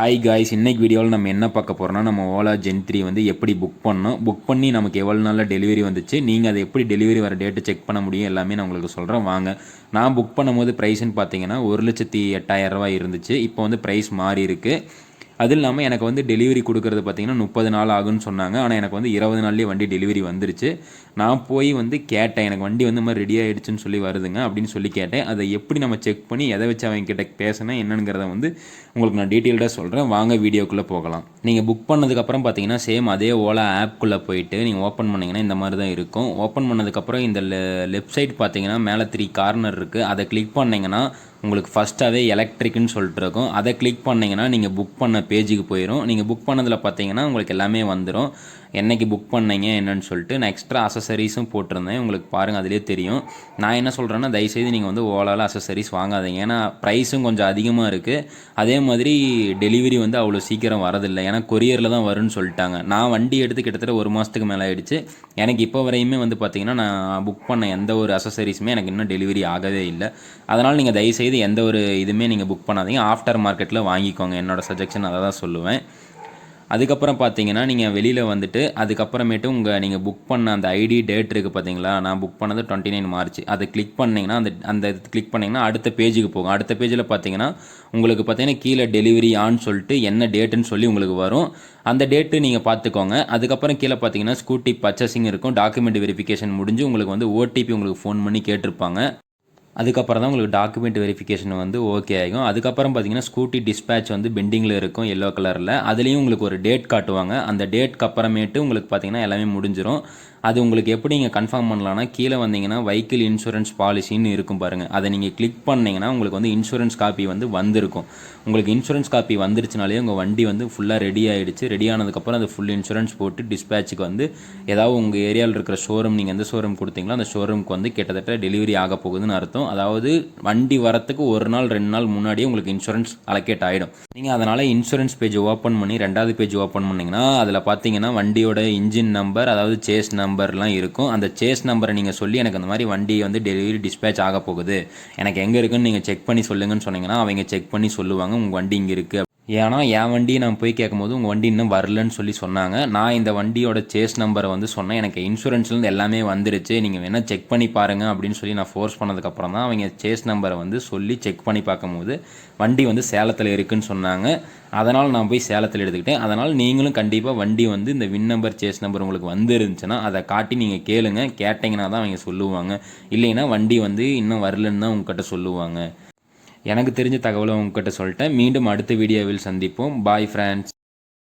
Hi guys, இன்னைக்கு வீடியோவில் நம்ம என்ன பார்க்க போகிறோம்னா, நம்ம ஓலா ஜென் 3 வந்து எப்படி புக் பண்ணோம், புக் பண்ணி நமக்கு எவ்வளோ நாளில் டெலிவரி வந்துச்சு, நீங்கள் அதை எப்படி டெலிவரி வர டேட்டு செக் பண்ண முடியும் எல்லாமே நான் உங்களுக்கு சொல்கிறேன் வாங்க. நான் புக் பண்ணும்போது ப்ரைஸ்ன்னு பார்த்தீங்கன்னா 1,08,000 இருந்துச்சு. இப்போ வந்து ப்ரைஸ் மாறி இருக்குது. அது இல்லாமல் எனக்கு வந்து டெலிவரி கொடுக்குறது பார்த்தீங்கன்னா 30 நாள் ஆகுன்னு சொன்னாங்க. ஆனால் எனக்கு வந்து 20 நாள்லேயே வண்டி டெலிவரி வந்துருச்சு. நான் போய் வந்து கேட்டேன், எனக்கு வண்டி வந்து மாதிரி ரெடி ஆகிடுச்சுன்னு சொல்லி வருதுங்க அப்படின்னு சொல்லி கேட்டேன். அதை எப்படி நம்ம செக் பண்ணி எதை வச்சு அவங்க கிட்ட பேசினேன் என்னங்கிறத வந்து உங்களுக்கு நான் டீட்டெயில்டாக சொல்கிறேன். வாங்க வீடியோக்குள்ளே போகலாம். நீங்கள் புக் பண்ணதுக்கப்புறம் பார்த்தீங்கன்னா சேம் அதே ஓலா ஆப்குள்ளே போயிட்டு நீங்கள் ஓப்பன் பண்ணிங்கன்னா இந்த மாதிரி தான் இருக்கும். ஓப்பன் பண்ணதுக்கப்புறம் இந்த லெஃப்ட் சைட் பார்த்தீங்கன்னா மேலே 3 கார்னர் இருக்குது. அதை கிளிக் பண்ணிங்கன்னா உங்களுக்கு ஃபஸ்ட்டாகவே எலக்ட்ரிக்னு சொல்லிட்டு இருக்கும். அதை கிளிக் பண்ணிங்கன்னா நீங்கள் புக் பண்ண பேஜுக்கு போயிடும். நீங்கள் புக் பண்ணதில் பார்த்தீங்கன்னா உங்களுக்கு எல்லாமே வந்துடும், என்றைக்கு புக் பண்ணீங்க என்னன்னு சொல்லிட்டு. நான் எக்ஸ்ட்ரா அசசரிஸும் போட்டிருந்தேன், உங்களுக்கு பாருங்கள் அதிலே தெரியும். நான் என்ன சொல்கிறேன்னா, தயவுசெய்து நீங்கள் வந்து ஓலாவில் அசசரிஸ் வாங்காதீங்க. ஏன்னா ப்ரைஸும் கொஞ்சம் அதிகமாக இருக்குது. அதே மாதிரி டெலிவரி வந்து அவ்வளோ சீக்கிரம் வரதில்லை, ஏன்னா கொரியரில் தான் வரும்னு சொல்லிட்டாங்க. நான் வண்டி எடுத்து கிட்டத்தட்ட 1 மாதத்துக்கு மேலே ஆகிடுச்சு. எனக்கு இப்போ வரையுமே வந்து பார்த்திங்கன்னா நான் புக் பண்ண எந்த ஒரு அசசரிஸுமே எனக்கு இன்னும் டெலிவரி ஆகவே இல்லை. அதனால் நீங்கள் தயவுசெய்து எந்த ஒரு இதுவுமே நீங்கள் புக் பண்ணாதீங்க, ஆஃப்டர் மார்க்கெட்டில் வாங்கிக்கோங்க. என்னோடய சஜஷன் அதை தான் சொல்லுவேன். அதுக்கப்புறம் பார்த்தீங்கன்னா நீங்கள் வெளியில் வந்துட்டு அதுக்கப்புறமேட்டு நீங்கள் புக் பண்ண அந்த ஐடி டேட் இருக்குது பார்த்தீங்களா, நான் புக் பண்ணது 29 மார்ச். அதை கிளிக் பண்ணிங்கன்னா அந்த கிளிக் பண்ணிங்கன்னா அடுத்த பேஜுக்கு போகும். அடுத்த பேஜில் பார்த்தீங்கன்னா உங்களுக்கு பார்த்தீங்கன்னா கீழே டெலிவரி ஆன்னு சொல்லிட்டு என்ன டேட்டுன்னு சொல்லி உங்களுக்கு வரும். அந்த டேட்டு நீங்கள் பார்த்துக்கோங்க. அதுக்கப்புறம் கீழே பார்த்தீங்கன்னா ஸ்கூட்டி பர்ச்சேசிங் இருக்கும். டாக்குமெண்ட் வெரிஃபிகேஷன் முடிஞ்சு உங்களுக்கு வந்து ஓடிபி உங்களுக்கு ஃபோன் பண்ணி கேட்டிருப்பாங்க. அதுக்கப்புறம் தான் உங்களுக்கு டாக்குமெண்ட் வெரிஃபிகேஷன் வந்து ஓகே ஆகும். அதுக்கப்புறம் பார்த்தீங்கன்னா ஸ்கூட்டி டிஸ்பேட்ச் வந்து பெண்டிங்கில் இருக்கும் எல்லோ கலரில். அதுலேயும் உங்களுக்கு ஒரு டேட் காட்டுவாங்க. அந்த டேட்க்கு அப்புறமேட்டு உங்களுக்கு பார்த்தீங்கன்னா எல்லாமே முடிஞ்சிடும். அது உங்களுக்கு எப்படி நீங்கள் கன்ஃபார்ம் பண்ணலான்னா, கீழே வந்தீங்கன்னா வெஹிக்கிள் இன்சூரன்ஸ் பாலிசின்னு இருக்கும் பாருங்கள். அதை நீங்கள் கிளிக் பண்ணிங்கன்னா உங்களுக்கு வந்து இன்சூரன்ஸ் காப்பி வந்து வந்திருக்கும். உங்களுக்கு இன்சூரன்ஸ் காப்பி வந்துருச்சுனாலே உங்கள் வண்டி வந்து ஃபுல்லாக ரெடி ஆகிடுச்சு. ரெடி ஆனதுக்கப்புறம் அது ஃபுல் இன்சூரன்ஸ் போட்டு டிஸ்பேச்சுக்கு வந்து ஏதாவது உங்கள் ஏரியாவில் இருக்கிற ஷோரூம், நீங்கள் எந்த ஷோரூம் கொடுத்தீங்களோ அந்த ஷோரூமுக்கு வந்து கிட்டத்தட்ட டெலிவரி ஆக போகுதுன்னு அர்த்தம். அதாவது வண்டி வரத்துக்கு 1 நாள் 2 நாள் முன்னாடியே உங்களுக்கு இன்சூரன்ஸ் அலோகேட் ஆகிடும். நீங்கள் அதனால் இன்சூரன்ஸ் பேஜ் ஓப்பன் பண்ணி 2வது பேஜ் ஓப்பன் பண்ணிங்கன்னா அதில் பார்த்தீங்கன்னா வண்டியோட இன்ஜின் நம்பர், அதாவது சேஸ் நம்பர்லாம் இருக்கும். அந்த சேஸ் நம்பரை நீங்கள் சொல்லி எனக்கு அந்த மாதிரி வண்டி வந்து டெலிவரி டிஸ்பேச் ஆக போகுது, எனக்கு எங்கே இருக்குன்னு நீங்கள் செக் பண்ணி சொல்லுங்கன்னு சொன்னீங்கன்னா அவங்க செக் பண்ணி சொல்லுவாங்க உங்கள் வண்டி இங்கே இருக்குது. ஏன்னா என் வண்டியை நான் போய் கேட்கும்போது உங்கள் வண்டி இன்னும் வரலன்னு சொல்லி சொன்னாங்க. நான் இந்த வண்டியோட சேஸ் நம்பரை வந்து சொன்னேன், எனக்கு இன்சூரன்ஸ்லேருந்து எல்லாமே வந்துருச்சு, நீங்கள் வேணால் செக் பண்ணி பாருங்கள் அப்படின்னு சொல்லி நான் ஃபோர்ஸ் பண்ணதுக்கப்புறம் தான் அவங்க சேஸ் நம்பரை வந்து சொல்லி செக் பண்ணி பார்க்கும்போது வண்டி வந்து சேலத்தில் இருக்குதுன்னு சொன்னாங்க. அதனால் நான் போய் சேலத்தில் எடுத்துக்கிட்டேன். அதனால் நீங்களும் கண்டிப்பாக வண்டி வந்து இந்த வின் நம்பர் சேஸ் நம்பர் உங்களுக்கு வந்து இருந்துச்சுன்னா அதை காட்டி நீங்கள் கேளுங்க. கேட்டிங்கன்னா தான் அவங்க சொல்லுவாங்க. இல்லைன்னா வண்டி வந்து இன்னும் வரலன்னு தான் உங்ககிட்ட சொல்லுவாங்க. எனக்கு தெரிஞ்ச தகவலை உங்ககிட்ட சொல்லிட்டேன். மீண்டும் அடுத்த வீடியோவில் சந்திப்போம். Bye friends.